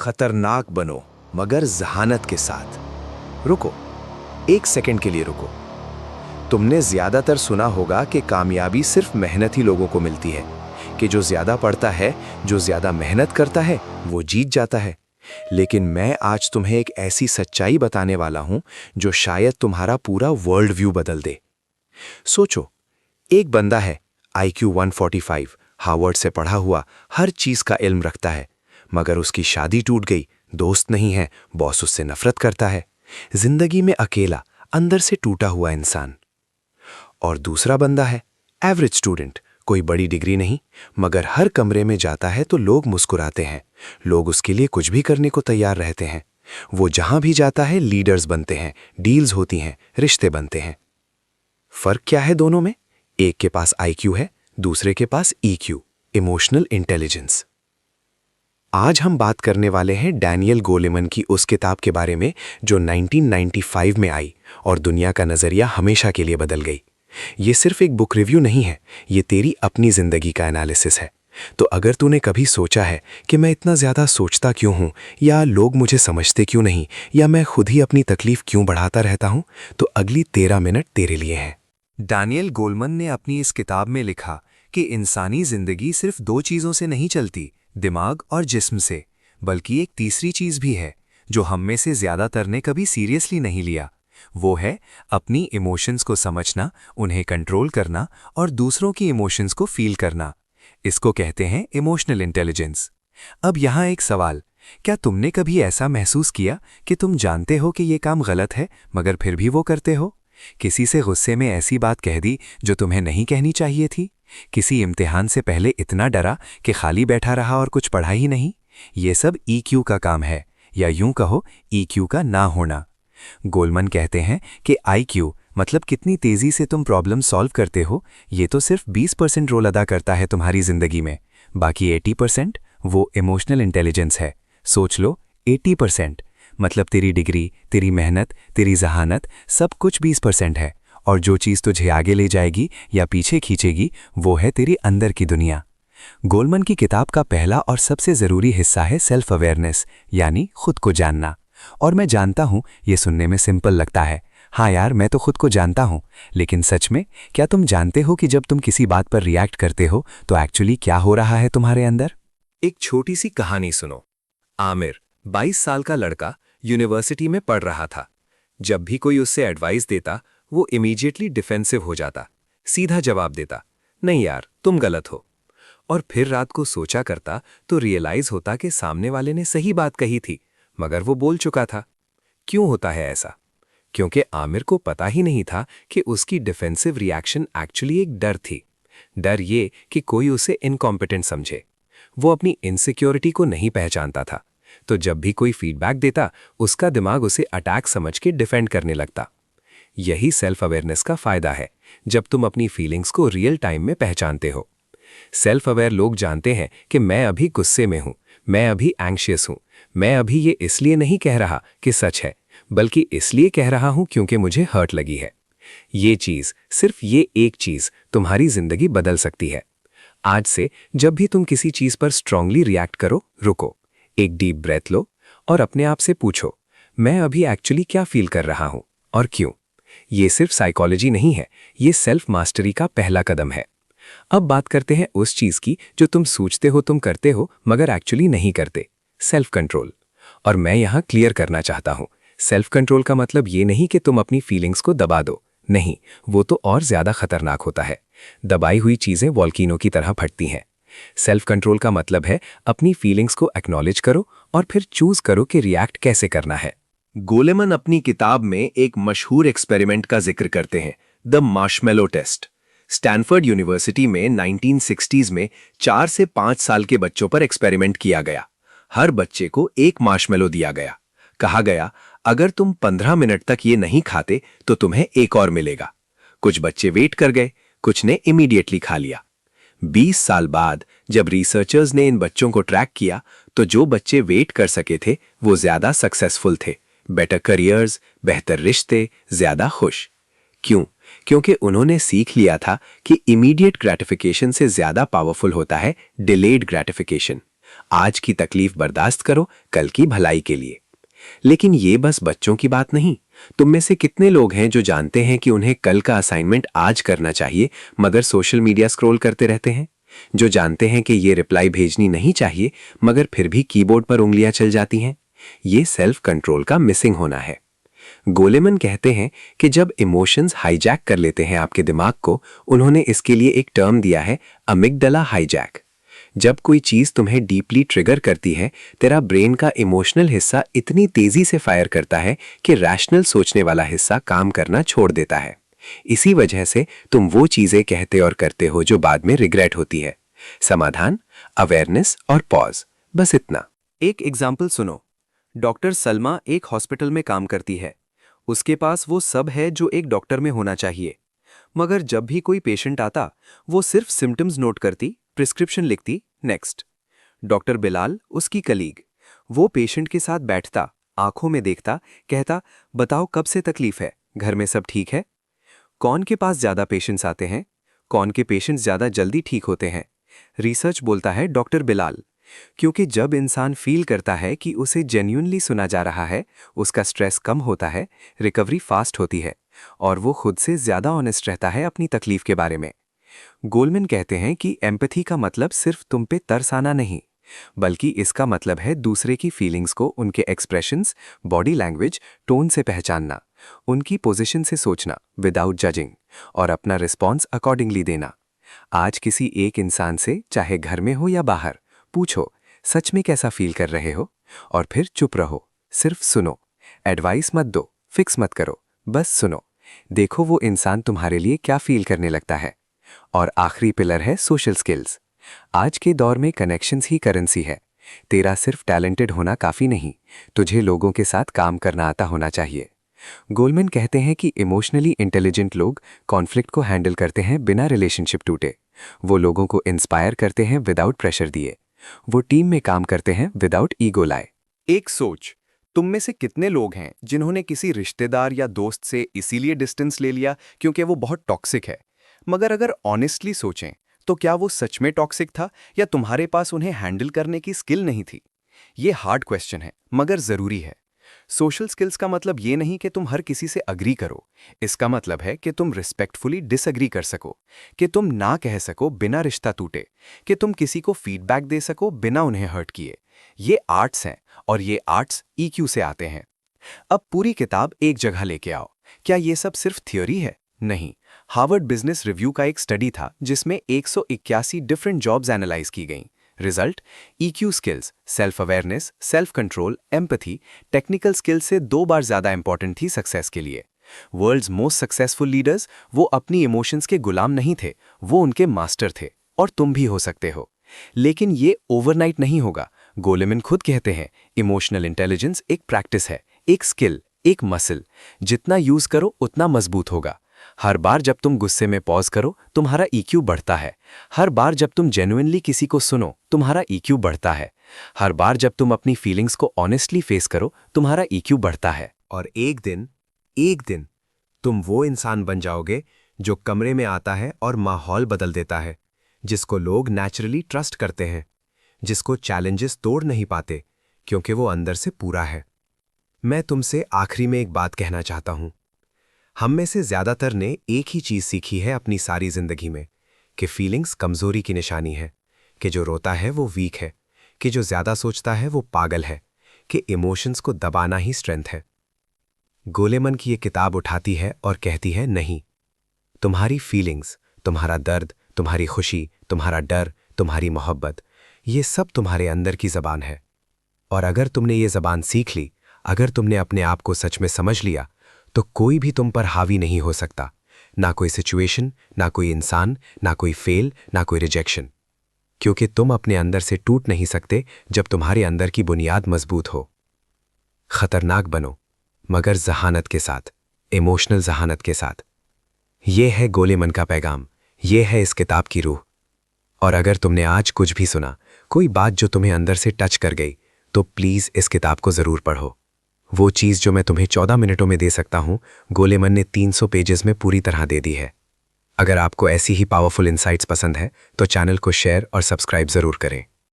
खतरनाक बनो, मगर जहानत के साथ। रुको, एक सेकंड के लिए रुको। तुमने ज्यादातर सुना होगा कि कामयाबी सिर्फ मेहनती लोगों को मिलती है, कि जो ज्यादा पढ़ता है, जो ज्यादा मेहनत करता है, वो जीत जाता है। लेकिन मैं आज तुम्हें एक ऐसी सच्चाई बताने वाला हूं जो शायद तुम्हारा पूरा वर्ल्ड व्यू बदल दे। सोचो, एक बंदा है, IQ 145, हार्वर्ड से पढ़ा हुआ, हर चीज का इल्म रखता है, मगर उसकी शादी टूट गई, दोस्त नहीं है, बॉस उससे नफरत करता है, जिंदगी में अकेला, अंदर से टूटा हुआ इंसान। और दूसरा बंदा है, एवरेज स्टूडेंट, कोई बड़ी डिग्री नहीं, मगर हर कमरे में जाता है तो लोग मुस्कुराते हैं, लोग उसके लिए कुछ भी करने को तैयार रहते हैं। वो जहां भी जाता है लीडर्स बनते हैं, डील्स होती हैं, रिश्ते बनते हैं। फर्क क्या है दोनों में? एक के पास IQ है, दूसरे के पास EQ, इमोशनल इंटेलिजेंस। आज हम बात करने वाले हैं डैनियल गोलेमन की उस किताब के बारे में जो 1995 में आई और दुनिया का नजरिया हमेशा के लिए बदल गई। ये सिर्फ एक बुक रिव्यू नहीं है, ये तेरी अपनी जिंदगी का एनालिसिस है। तो अगर तूने कभी सोचा है कि मैं इतना ज्यादा सोचता क्यों हूं, या लोग मुझे समझते क्यों नहीं, या मैं खुद ही अपनी तकलीफ क्यों बढ़ाता रहता हूं, तो अगली 13 मिनट तेरे लिए हैं। डैनियल गोलमन ने अपनी इस किताब में लिखा कि इंसानी जिंदगी सिर्फ दो चीजों से नहीं चलती, दिमाग और जिस्म से, बल्कि एक तीसरी चीज भी है जो हम में से ज्यादातर ने कभी सीरियसली नहीं लिया। वो है अपनी इमोशंस को समझना, उन्हें कंट्रोल करना और दूसरों की इमोशंस को फील करना। इसको कहते हैं इमोशनल इंटेलिजेंस। अब यहाँ एक सवाल, क्या तुमने कभी ऐसा महसूस किया कि तुम जानते हो कि ये काम गलत है मगर फिर भी वो करते हो? किसी से गुस्से में ऐसी बात कह दी जो तुम्हें नहीं कहनी चाहिए थी? किसी इम्तिहान से पहले इतना डरा कि खाली बैठा रहा और कुछ पढ़ा ही नहीं? ये सब EQ का काम है, या यूं कहो EQ का ना होना। गोलमन कहते हैं कि IQ मतलब कितनी तेजी से तुम प्रॉब्लम सॉल्व करते हो, ये तो सिर्फ 20% रोल अदा करता है तुम्हारी जिंदगी में। बाकी 80% वो इमोशनल इंटेलिजेंस है। सोच लो, 80% मतलब तेरी डिग्री, तेरी मेहनत, तेरी जहानत, सब कुछ 20% है, और जो चीज़ तुझे आगे ले जाएगी या पीछे खींचेगी वो है तेरी अंदर की दुनिया। गोलमन की किताब का पहला और सबसे ज़रूरी हिस्सा है सेल्फ अवेयरनेस, यानी खुद को जानना। और मैं जानता हूं ये सुनने में सिंपल लगता है, हाँ यार मैं तो खुद को जानता हूं, लेकिन सच में क्या तुम जानते हो कि जब तुम किसी बात पर रिएक्ट करते हो तो एक्चुअली क्या हो रहा है तुम्हारे अंदर? एक छोटी सी कहानी सुनो। आमिर, 22 साल का लड़का, यूनिवर्सिटी में पढ़ रहा था। जब भी कोई उससे एडवाइस देता वो इमीडिएटली डिफेंसिव हो जाता, सीधा जवाब देता, नहीं यार तुम गलत हो। और फिर रात को सोचा करता तो रियलाइज होता कि सामने वाले ने सही बात कही थी, मगर वो बोल चुका था। क्यों होता है ऐसा? क्योंकि आमिर को पता ही नहीं था कि उसकी डिफेंसिव रिएक्शन एक्चुअली एक डर थी। डर ये कि कोई उसे इनकॉम्पिटेंट समझे। वो अपनी इनसिक्योरिटी को नहीं पहचानता था, तो जब भी कोई फीडबैक देता उसका दिमाग उसे अटैक समझ के डिफेंड करने लगता। यही सेल्फ अवेयरनेस का फायदा है, जब तुम अपनी फीलिंग्स को रियल टाइम में पहचानते हो। सेल्फ अवेयर लोग जानते हैं कि मैं अभी गुस्से में हूं, मैं अभी एंग्शियस हूं, मैं अभी ये इसलिए नहीं कह रहा कि सच है, बल्कि इसलिए कह रहा हूं क्योंकि मुझे हर्ट लगी है। ये चीज, सिर्फ ये एक चीज तुम्हारी जिंदगी बदल सकती है। आज से जब भी तुम किसी चीज पर स्ट्रांगली रिएक्ट करो, रुको, एक डीप ब्रेथ लो और अपने आप से पूछो, मैं अभी एक्चुअली क्या फील कर रहा हूं और क्यों? ये सिर्फ साइकोलॉजी नहीं है, ये सेल्फ मास्टरी का पहला कदम है। अब बात करते हैं उस चीज की जो तुम सोचते हो तुम करते हो मगर एक्चुअली नहीं करते, सेल्फ कंट्रोल। और मैं यहां क्लियर करना चाहता हूं, सेल्फ कंट्रोल का मतलब ये नहीं कि तुम अपनी फीलिंग्स को दबा दो, नहीं, वो तो और ज्यादा खतरनाक होता है। दबाई हुई चीजें वॉल्कीनो की तरह फटती हैं। सेल्फ कंट्रोल का मतलब है अपनी फीलिंग्स को एक्नॉलेज करो और फिर चूज करो कि रिएक्ट कैसे करना है। गोलेमन अपनी किताब में एक मशहूर एक्सपेरिमेंट का जिक्र करते हैं, the marshmallow test. Stanford university में 1960s में 4 से 5 साल के बच्चों पर एक्सपेरिमेंट किया गया। हर बच्चे को एक मार्शमेलो दिया गया। कहा गया, अगर तुम 15 मिनट तक ये नहीं खाते तो तुम्हें एक और मिलेगा। कुछ बच्चे वेट कर गए, कुछ ने इमीडिएटली खा लिया। 20 साल बाद जब रिसर्चर्स ने इन बच्चों को ट्रैक किया तो जो बच्चे वेट कर सके थे वो ज्यादा सक्सेसफुल थे, बेटर करियर्स, बेहतर रिश्ते, ज्यादा खुश। क्यों? क्योंकि उन्होंने सीख लिया था कि इमीडिएट ग्रेटिफिकेशन से ज्यादा पावरफुल होता है डिलेड ग्रेटिफिकेशन। आज की तकलीफ बर्दाश्त करो कल की भलाई के लिए। लेकिन ये बस बच्चों की बात नहीं। तुम में से कितने लोग हैं जो जानते हैं कि उन्हें कल का असाइनमेंट आज करना चाहिए मगर सोशल मीडिया स्क्रॉल करते रहते हैं? जो जानते हैं कि ये रिप्लाई भेजनी नहीं चाहिए मगर फिर भी कीबोर्ड पर उंगलियां चल जाती हैं? ये सेल्फ कंट्रोल का मिसिंग होना है। गोलेमन कहते हैं कि जब इमोशंस हाईजैक कर लेते हैं आपके दिमाग को, उन्होंने इसके लिए एक टर्म दिया है, अमिगडला हाईजैक। जब कोई चीज तुम्हें डीपली ट्रिगर करती है, तेरा ब्रेन का इमोशनल हिस्सा इतनी तेजी से फायर करता है कि रैशनल सोचने वाला हिस्सा काम करना छोड़ देता है। इसी वजह से तुम वो चीजें कहते और करते हो जो बाद में रिग्रेट होती है। समाधान, अवेयरनेस और पॉज, बस इतना। एक एग्जाम्पल सुनो। डॉक्टर सलमा एक हॉस्पिटल में काम करती है। उसके पास वो सब है जो एक डॉक्टर में होना चाहिए, मगर जब भी कोई पेशेंट आता, वो सिर्फ सिम्टम्स नोट करती, प्रिस्क्रिप्शन लिखती, नेक्स्ट। डॉक्टर बिलाल, उसकी कलीग, वो पेशेंट के साथ बैठता, आंखों में देखता, कहता, बताओ कब से तकलीफ है, घर में सब ठीक है? कौन के पास ज्यादा पेशेंट्स आते हैं? कौन के पेशेंट्स ज्यादा जल्दी ठीक होते हैं? रिसर्च बोलता है डॉक्टर बिलाल, क्योंकि जब इंसान फील करता है कि उसे जेन्युइनली सुना जा रहा है, उसका स्ट्रेस कम होता है, रिकवरी फास्ट होती है और वो खुद से ज्यादा ऑनेस्ट रहता है अपनी तकलीफ के बारे में। गोलमैन कहते हैं कि एम्पैथी का मतलब सिर्फ तुम पे तरस आना नहीं, बल्कि इसका मतलब है दूसरे की फीलिंग्स को उनके एक्सप्रेशंस, बॉडी लैंग्वेज, टोन से पहचानना, उनकी पोजीशन से सोचना विदाउट जजिंग और अपना रिस्पॉन्स अकॉर्डिंगली देना। आज किसी एक इंसान से, चाहे घर में हो या बाहर, पूछो सच में कैसा फील कर रहे हो, और फिर चुप रहो, सिर्फ सुनो। एडवाइस मत दो, फिक्स मत करो, बस सुनो। देखो वो इंसान तुम्हारे लिए क्या फील करने लगता है। और आखिरी पिलर है सोशल स्किल्स। आज के दौर में कनेक्शंस ही करेंसी है। तेरा सिर्फ टैलेंटेड होना काफी नहीं, तुझे लोगों के साथ काम करना आता होना चाहिए। गोलमैन कहते हैं कि इमोशनली इंटेलिजेंट लोग कॉन्फ्लिक्ट को हैंडल करते हैं बिना रिलेशनशिप टूटे। वो लोगों को इंस्पायर करते हैं विदाउट प्रेशर दिए। वो टीम में काम करते हैं विदाउट ईगो लाए। एक सोच, तुम में से कितने लोग हैं जिन्होंने किसी रिश्तेदार या दोस्त से इसीलिए डिस्टेंस ले लिया क्योंकि वो बहुत टॉक्सिक है? मगर अगर ऑनेस्टली सोचें तो क्या वो सच में टॉक्सिक था या तुम्हारे पास उन्हें हैंडल करने की स्किल नहीं थी? ये हार्ड क्वेश्चन है मगर जरूरी है। सोशल स्किल्स का मतलब ये नहीं कि तुम हर किसी से अग्री करो। इसका मतलब है कि तुम रिस्पेक्टफुली डिसअग्री कर सको, कि तुम ना कह सको बिना रिश्ता टूटे, कि तुम किसी को फीडबैक दे सको बिना उन्हें हर्ट किए। ये आर्ट्स हैं और ये आर्ट्स ईक्यू से आते हैं। अब पूरी किताब एक जगह लेके आओ। क्या ये सब सिर्फ थ्योरी है? नहीं। हार्वर्ड बिजनेस रिव्यू का एक स्टडी था जिसमें 181 डिफरेंट जॉब्स एनालाइज की गईं। Result, EQ skills, self awareness, self control, empathy, technical skills से 2 बार ज्यादा इंपॉर्टेंट थी सक्सेस के लिए। वर्ल्ड्स मोस्ट सक्सेसफुल लीडर्स वो अपनी इमोशंस के गुलाम नहीं थे, वो उनके मास्टर थे। और तुम भी हो सकते हो, लेकिन ये ओवरनाइट नहीं होगा। गोलेमैन खुद कहते हैं, इमोशनल इंटेलिजेंस एक प्रैक्टिस है, एक स्किल, एक मसल। जितना यूज करो उतना मजबूत होगा। हर बार जब तुम गुस्से में पॉज करो, तुम्हारा ईक्यू बढ़ता है। हर बार जब तुम जेन्युइनली किसी को सुनो, तुम्हारा ईक्यू बढ़ता है। हर बार जब तुम अपनी फीलिंग्स को ऑनेस्टली फेस करो, तुम्हारा ईक्यू बढ़ता है। और एक दिन तुम वो इंसान बन जाओगे जो कमरे में आता है और माहौल बदल देता है, जिसको लोग नेचुरली ट्रस्ट करते हैं, जिसको चैलेंजेस तोड़ नहीं पाते क्योंकि वो अंदर से पूरा है। मैं तुमसे आखिरी में एक बात कहना चाहता हूं। हम में से ज्यादातर ने एक ही चीज सीखी है अपनी सारी जिंदगी में, कि फीलिंग्स कमजोरी की निशानी है, कि जो रोता है वो वीक है, कि जो ज्यादा सोचता है वो पागल है, कि इमोशंस को दबाना ही स्ट्रेंथ है। गोलेमन की ये किताब उठाती है और कहती है, नहीं, तुम्हारी फीलिंग्स, तुम्हारा दर्द, तुम्हारी खुशी, तुम्हारा डर, तुम्हारी मोहब्बत, ये सब तुम्हारे अंदर की जबान है। और अगर तुमने ये जबान सीख ली, अगर तुमने अपने आप को सच में समझ लिया, तो कोई भी तुम पर हावी नहीं हो सकता। ना कोई सिचुएशन, ना कोई इंसान, ना कोई फेल, ना कोई रिजेक्शन। क्योंकि तुम अपने अंदर से टूट नहीं सकते जब तुम्हारे अंदर की बुनियाद मजबूत हो। खतरनाक बनो, मगर जहानत के साथ, इमोशनल जहानत के साथ। ये है गोलेमन का पैगाम, ये है इस किताब की रूह। और अगर तुमने आज कुछ भी सुना, कोई बात जो तुम्हें अंदर से टच कर गई, तो प्लीज इस किताब को जरूर पढ़ो। वो चीज़ जो मैं तुम्हें 14 मिनटों में दे सकता हूं, गोलेमन ने 300 पेजेस में पूरी तरह दे दी है। अगर आपको ऐसी ही पावरफुल इंसाइट्स पसंद है तो चैनल को शेयर और सब्सक्राइब जरूर करें।